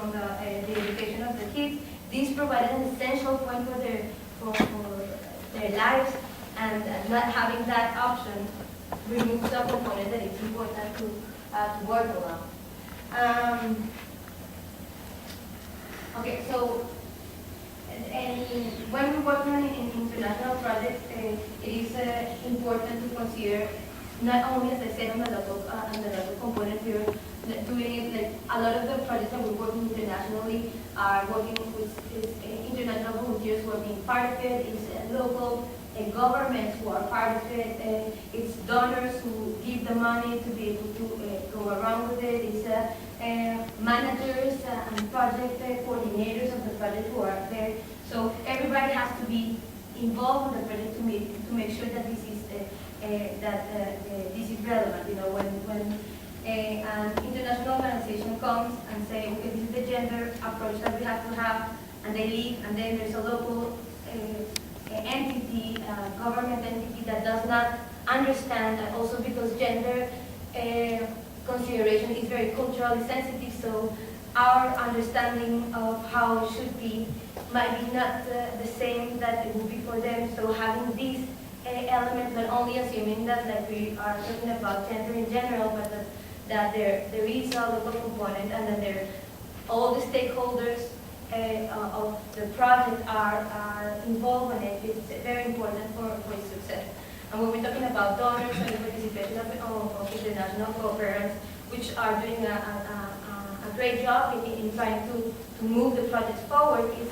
from the education of the kids. This provided an essential point for their lives, and not having that option removes a component that it's important to work on. Okay, so when we work on international projects, it is important to consider not only, as I said, on the local component. We're doing it like a lot of the projects that we're working internationally are working with international volunteers who are being part of it. It's local governments who are part of it. It's donors who give the money to be able to go around with it. It's managers and project coordinators of the project who are there. So everybody has to be involved in the project to make sure that this is this is relevant. You know, when an international organization comes and say, okay, this is the gender approach that we have to have, and they leave, and then there's a local entity, government entity that does not understand, and also because gender consideration is very culturally sensitive, so our understanding of how it should be might be not the same that it would be for them. So having these elements, not only assuming that like we are talking about gender in general, but that there is a local component, and that all the stakeholders of the project are involved in it. It's very important for its success. And when we're talking about donors and the participation of international co-parents, which are doing a great job in trying to move the projects forward, is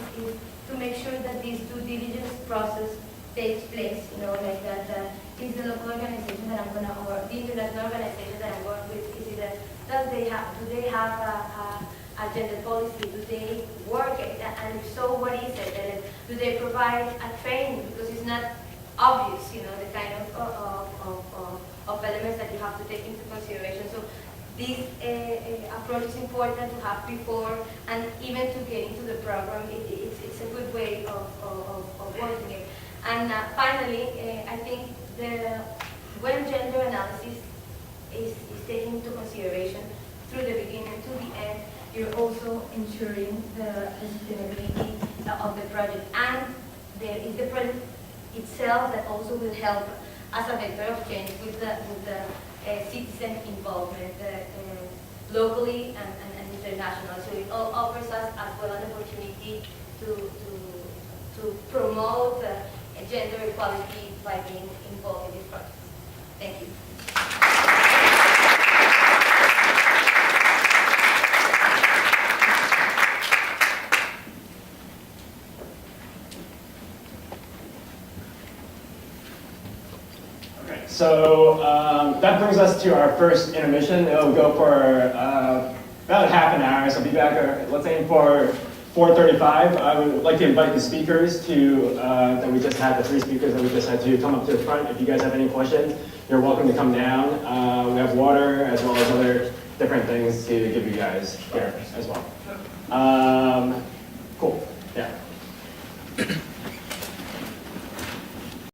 to make sure that this due diligence process takes place. You know, like that is the local organization that I'm going to, or the international organization that I'm going with, is it do they have a gender policy? Do they work it? And if so, what is it? Do they provide a training? Because it's not obvious, you know, the kind of elements that you have to take into consideration. So this approach is important to have before, and even to get into the program, it's a good way of working it. And finally, I think when gender analysis is taken into consideration through the beginning to the end, you're also ensuring the sustainability of the project. And there is the project itself that also will help as a vector of change with the citizen involvement locally and internationally. So it all offers us as well an opportunity to promote gender equality by being involved in these projects. Thank you. So that brings us to our first intermission. It'll go for about half an hour, so I'll be back, let's aim for 4:35. I would like to invite the speakers that we just had, the three speakers that we just had, to come up to the front. If you guys have any questions, you're welcome to come down. We have water as well as other different things to give you guys here as well. Cool.